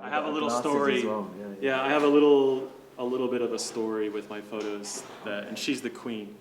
I have a little story. Well. Yeah, I have a little bit of a story with my photos. And she's the queen.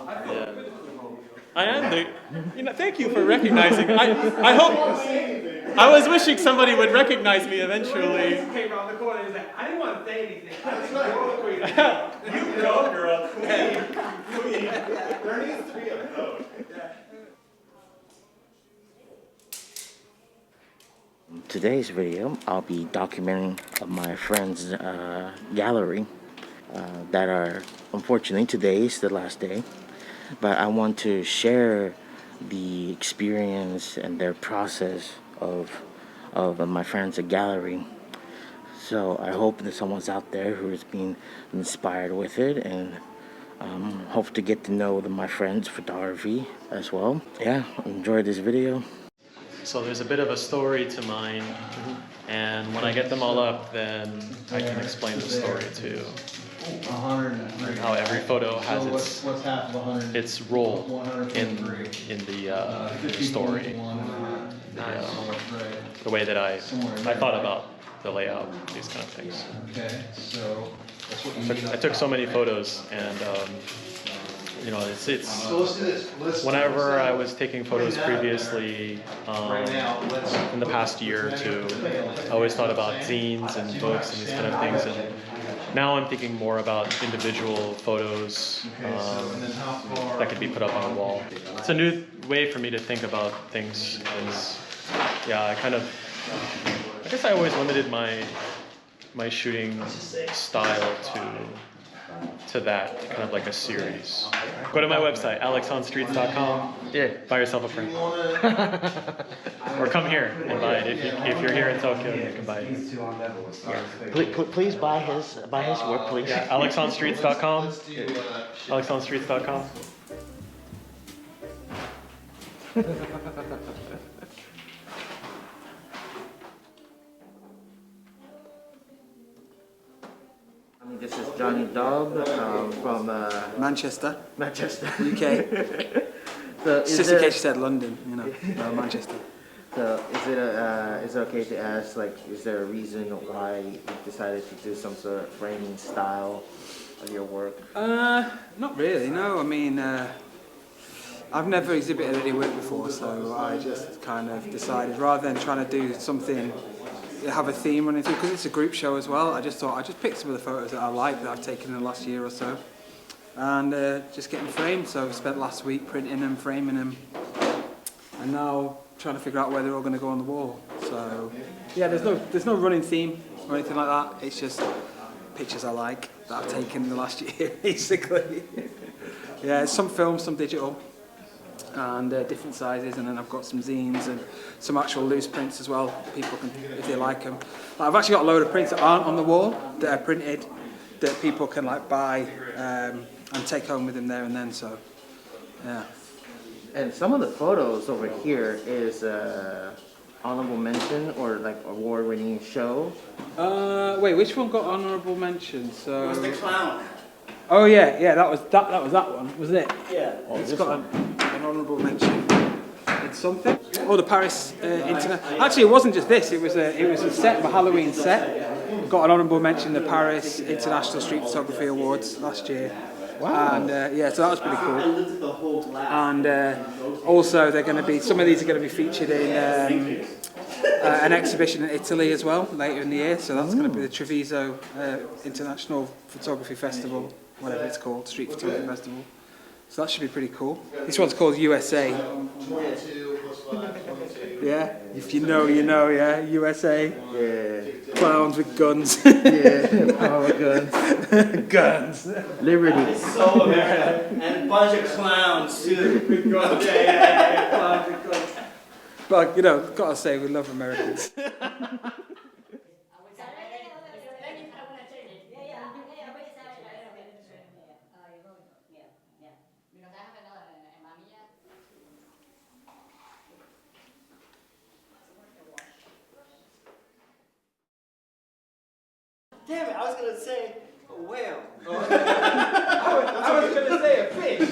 Yeah. I am the. Thank you for recognizing. I hope. I was wishing somebody would recognize me eventually. Came around the corner and he's like, I didn't want to say anything. I just like, you're a queen. You go, girl. Queen. There needs to be a vote. Today's video, I'll be documenting my friend's gallery that are, unfortunately, today's the last day. But I want to share the experience and their process of my friend's gallery. So I hope that someone's out there who has been inspired with it, and hope to get to know my friend's photography as well. Yeah, enjoy this video. So there's a bit of a story to mine, and when I get them all up, then I can explain the story too. And how every photo has its role in the story. The way that I thought about the layout, these kind of things. Okay, so I took so many photos, and it's whenever I was taking photos previously, in the past year or two, I always thought about zines and books and these kind of things, and now I'm thinking more about individual photos that could be put up on a wall. It's a new way for me to think about things, and I guess I always limited my shooting style to that, kind of like a series. Go to my website, alexonstreets.com. Yeah. Buy yourself a print. Or come here and buy it. If you're here in Tokyo, you can buy it. Please buy his work, please. Yeah, alexonstreets.com. Alexonstreets.com. This is Jonny from Manchester, UK. So just in case you said London, no, Manchester. So is it okay to ask, like, is there a reason why you decided to do some sort of framing style of your work? Not really, no. I mean, I've never exhibited any work before, so I just kind of decided, rather than trying to do something, have a theme running through, because it's a group show as well, I just thought I'd just pick some of the photos that I like that I've taken in the last year or so, and just get them framed. So I spent last week printing them, framing them, and now trying to figure out where they're all going to go on the wall. So yeah, there's no running theme or anything like that. It's just pictures I like that I've taken in the last year, basically. Yeah, it's some film, some digital, and different sizes, and then I've got some zines and some actual loose prints as well. People can, if they like them. I've actually got a load of prints that aren't on the wall that are printed that people can like buy and take home with them there and then. So yeah. And some of the photos over here is honorable mention or like award-winning show. Wait, which one got honorable mention? So. It was the clown. Oh yeah, that was that one, wasn't it? Yeah. Oh, it's got an honourable mention in something. Oh, the Paris Internet. Actually, it wasn't just this. It was a set, a Halloween set. Got an honourable mention in the Paris International Street Photography Awards last year. Wow. And so that was pretty cool. And also, they're going to be, some of these are going to be featured in an exhibition in Italy as well later in the year. So that's going to be the Treviso International Photography Festival, whatever it's called, Street Photography Festival. So that should be pretty cool. This one's called USA. Yeah, if you know, you know, yeah, USA. Yeah. Clowns with guns. Yeah, power guns. Guns. Liberty. So American. And a bunch of clowns too. Yeah. Clowns with guns. But, gotta say, we love Americans. Damn it, I was gonna say a whale. I was gonna say a fish. Is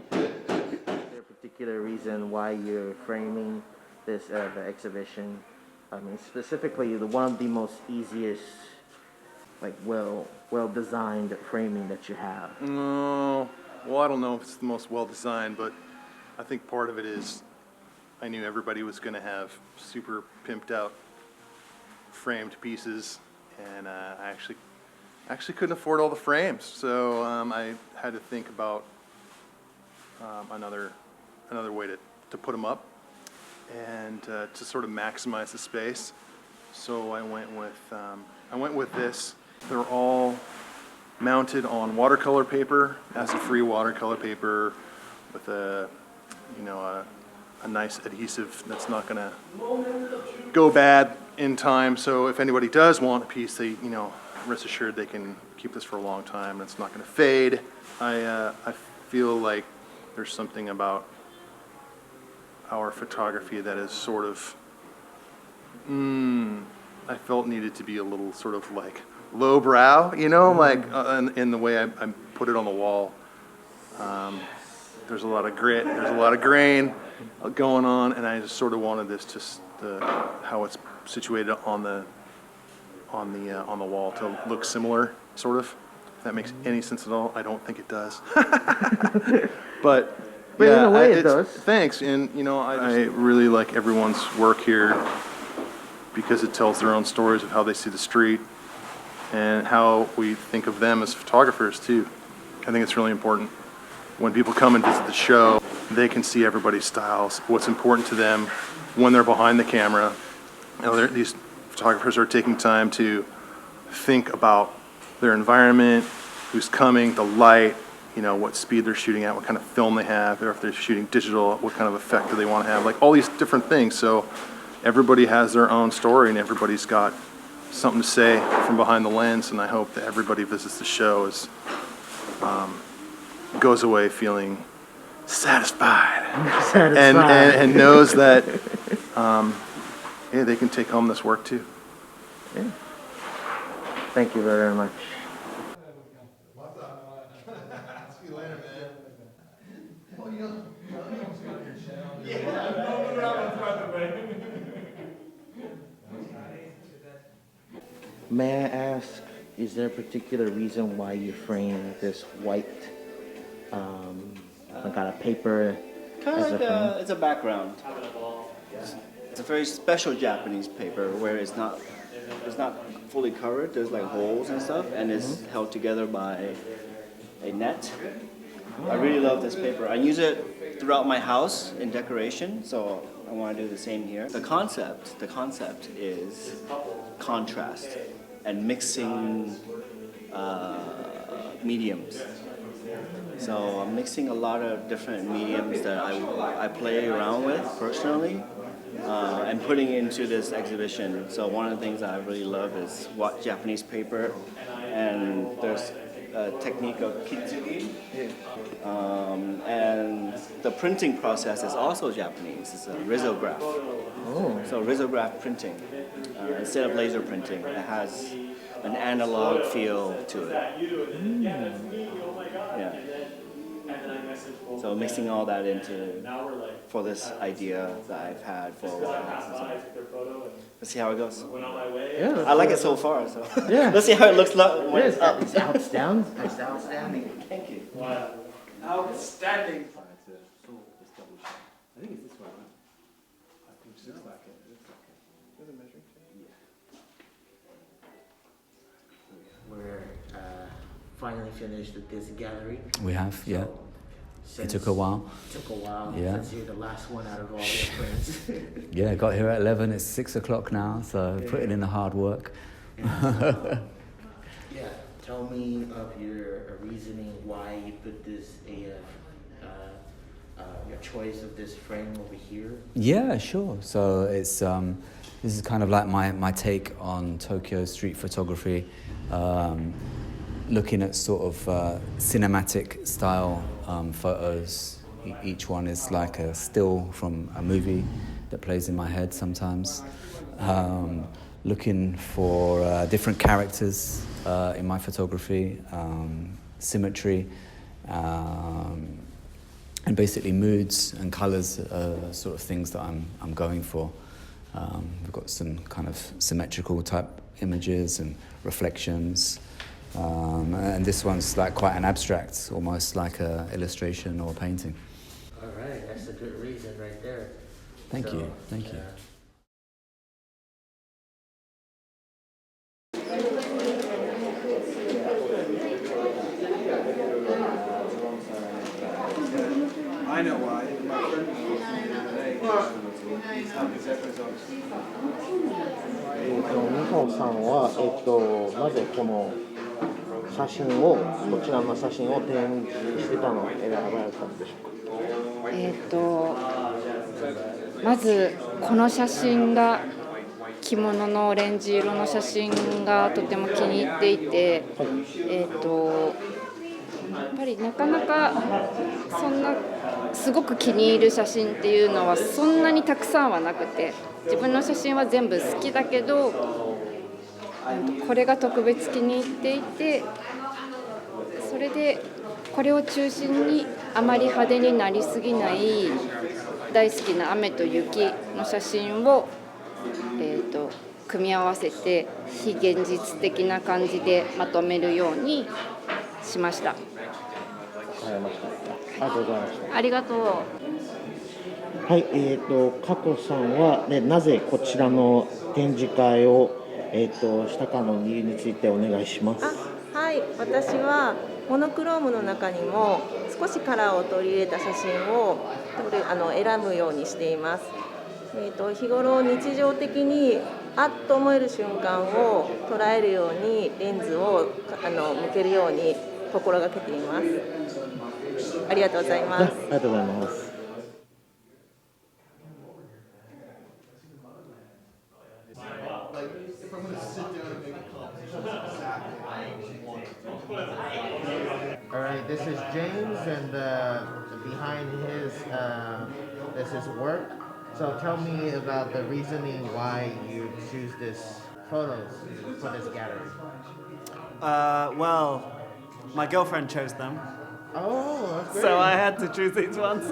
there a particular reason why you're framing this the exhibition? I mean, specifically one of the most easiest, like well designed framing that you have? No, well, I don't know if it's the most well designed, but I think part of it is I knew everybody was going to have super pimped out framed pieces, and I actually couldn't afford all the frames, so I had to think about another way to put them up and to sort of maximize the space. So I went with this. They're all mounted on watercolor paper, acid-free watercolor paper with a nice adhesive that's not gonna go bad in time. So if anybody does want a piece, they, rest assured they can keep this for a long time and it's not gonna fade. I feel like there's something about our photography that is sort of, I felt needed to be a little sort of like lowbrow, like in the way I put it on the wall. There's a lot of grit, there's a lot of grain going on, and I just sort of wanted this how it's situated on the wall to look similar, sort of. If that makes any sense at all, I don't think it does. But in a way it does. Thanks, and I really like everyone's work here because it tells their own stories of how they see the street and how we think of them as photographers too. I think it's really important. When people come and visit the show, they can see everybody's styles, what's important to them when they're behind the camera. These photographers are taking time to think about their environment, who's coming, the light, what speed they're shooting at, what kind of film they have, or if they're shooting digital, what kind of effect do they want to have, like all these different things. So everybody has their own story and everybody's got something to say from behind the lens, and I hope that everybody visits the show goes away feeling satisfied. And knows that they can take home this work too. Yeah. Thank you very much. See you later, man. May I ask, is there a particular reason why you frame this white kind of paper as a frame? It's a background. It's a very special Japanese paper where it's not fully covered. There's like holes and stuff, and it's held together by a net. I really love this paper. I use it throughout my house in decoration, so I want to do the same here. The concept is contrast and mixing mediums. So I'm mixing a lot of different mediums that I play around with personally, and putting into this exhibition. So one of the things I really love is Japanese paper, and there's a technique of kitsugi, and the printing process is also Japanese. It's a risograph. Oh. So risograph printing, instead of laser printing, it has an analog feel to it. Yeah. So mixing all that into for this idea that I've had for a while. So let's see how it goes. Yeah, I like it so far. So Yeah. let's see how it looks when it's up. It's outstanding. It's outstanding. Thank you. Outstanding. I think it's this one. I think it looks like it. It looks like it. There's a measuring tape. We're finally finished with this gallery. We have, yeah. It took a while. Took a while. Yeah. Since you're the last one out of all your friends. Yeah, got here at 11. It's 6 o'clock now, so putting in the hard work. Yeah. Tell me of your reasoning why you put this your choice of this frame over here. Yeah, sure. So it's this is kind of like my take on Tokyo street photography, looking at sort of cinematic style photos. Each one is like a still from a movie that plays in my head sometimes. Looking for different characters in my photography, symmetry, and basically moods and colours are sort of things that I'm going for. We've got some kind of symmetrical type images and reflections. And this one's like quite an abstract, almost like a illustration or a painting. All right, that's a good reason right there. Thank you. I know why. My friendミホさんは、なぜこの写真を、こちらの写真を展示してたのを選ばれたんでしょうか。まずこの写真が着物のオレンジ色の写真がとても気に入っていて、やっぱりなかなかそんなすごく気に入る写真っていうのはそんなにたくさんはなくて、自分の写真は全部好きだけど、これが特別気に入っていて、それでこれを中心にあまり派手になりすぎない大好きな雨と雪の写真を、組み合わせて非現実的な感じでまとめるようにしました。わかりました。ありがとうございました。ありがとう。はい、加藤さんは、ね、なぜこちらの展示会を、したかの理由についてお願いします。はい、私はモノクロームの中にも少しカラーを取り入れた写真を選ぶようにしています。日頃日常的にあっと思える瞬間を捉えるようにレンズを向けるように心がけています。ありがとうございます。ありがとうございます。All right, this is James, and behind his this is work. So tell me about the reasoning why you choose this photos for this gallery. Well, my girlfriend chose them, Oh, that's great. so I had to choose these ones.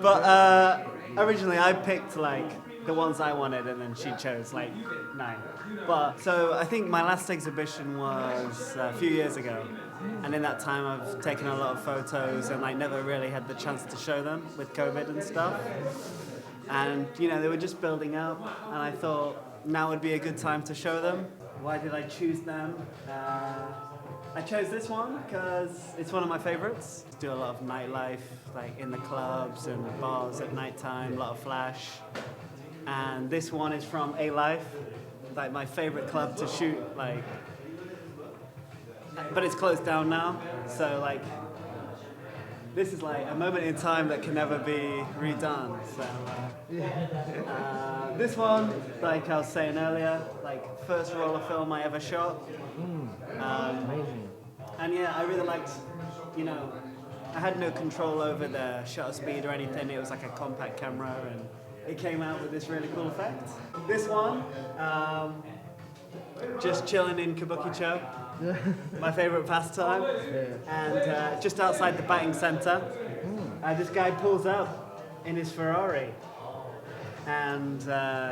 But originally I picked like the ones I wanted, and then she chose like 9. But so I think my last exhibition was a few years ago, and in that time I've taken a lot of photos and like never really had the chance to show them with COVID and stuff. And you know, they were just building up, and I thought now would be a good time to show them. Why did I choose them? I chose this one because it's one of my favorites. Do a lot of nightlife, like in the clubs and bars at nighttime, a lot of flash. And this one is from A Life, like my favorite club to shoot, like, but it's closed down now. So like, this is like a moment in time that can never be redone. So this one, like I was saying earlier, like first roll of film I ever shot. Amazing. And yeah, I really liked, you know, I had no control over the shutter speed or anything. It was like a compact camera, and it came out with this really cool effect. This one, just chilling in Kabukicho, my favorite pastime, and just outside the batting center, this guy pulls up in his Ferrari, and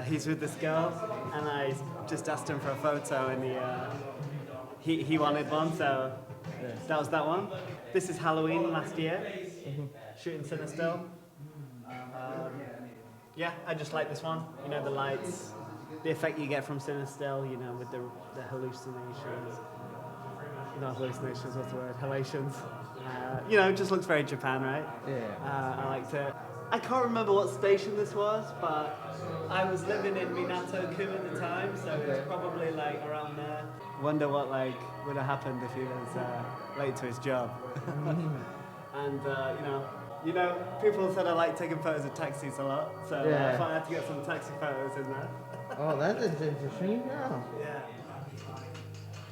he's with this girl, and I just asked him for a photo, and he wanted one, so that was that one. This is Halloween last year, shooting Cinestill. Yeah, I just like this one. You know, the lights, the effect you get from Cinestill, you know, with the hallucinations. Not hallucinations, what's the word? Halations. You know, it just looks very Japan, right? Yeah. I liked it. I can't remember what station this was, but I was living in Minato-ku at the time, so it was probably like around there. Wonder what like would have happened if he was late to his job. And you know, people said I like taking photos of taxis a lot, so I thought I had to get some taxi photos in there. Oh, that is interesting. Yeah. Yeah.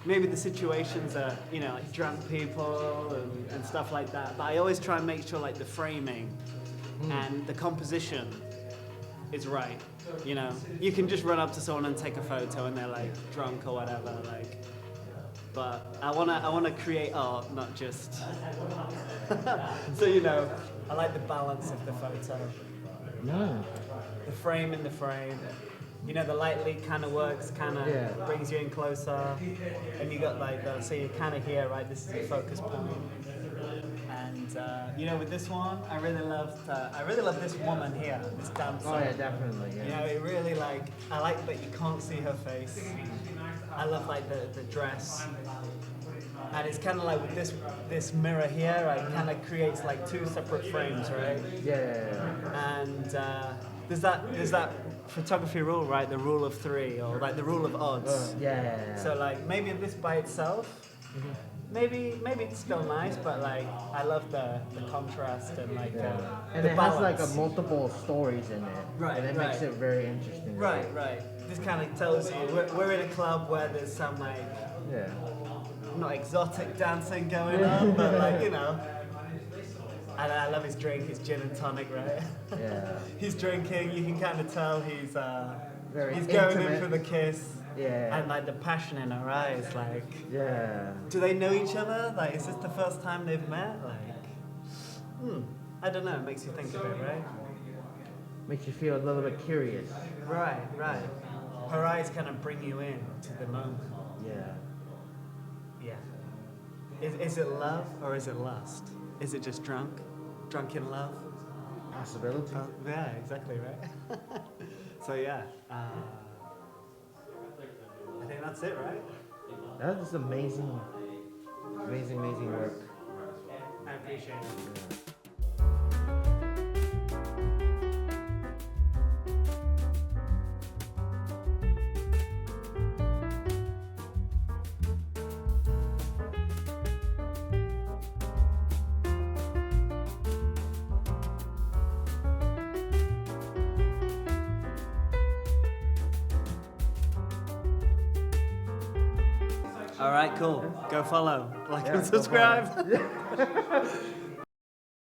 Maybe the situations are, you know, like drunk people and stuff like that, but I always try and make sure like the framing and the composition is right. You know, you can just run up to someone and take a photo and they're like drunk or whatever, like. But I wanna create art, not just. So you know, I like the balance of the photo. No. The frame in the frame. You know, the light leak kind of works, kind of Yeah. brings you in closer. And you got like the, so you're kind of here, right? This is your focus point. And you know, with this one, I really love this woman here, this dancer. Oh yeah, definitely. You Yeah. know, it really like, I like that you can't see her face. I love like the dress. And it's kind of like with this mirror here, right, it kind of creates like two separate frames, right? Yeah. And there's that photography rule, right? The rule of three, or like the rule of odds. Yeah. So like maybe this by itself, maybe it's still nice, but like I love the contrast and like And the it balance. has like a multiple stories in it. Right, And it makes right. it very interesting. Right. This kind of tells you we're in a club where there's some like Yeah. not exotic dancing going on, but like, you know. And I love his drink, his gin and tonic, right? Yeah. He's drinking, you can kind of tell he's Very going in intimate. for the kiss. Yeah. And like the passion in her eyes, like, Yeah. do they know each other? Like, is this the first time they've met? Like, I don't know, it makes you think a bit, right? Makes you feel a little bit curious. Right. Her eyes kind of bring you in to the moment. Yeah. Yeah. Is it love or is it lust? Is it just drunken love? Possibility. Yeah, exactly, right? So yeah, I think that's it, right? That is amazing work. I appreciate it. All right, cool. Go follow, like, and subscribe.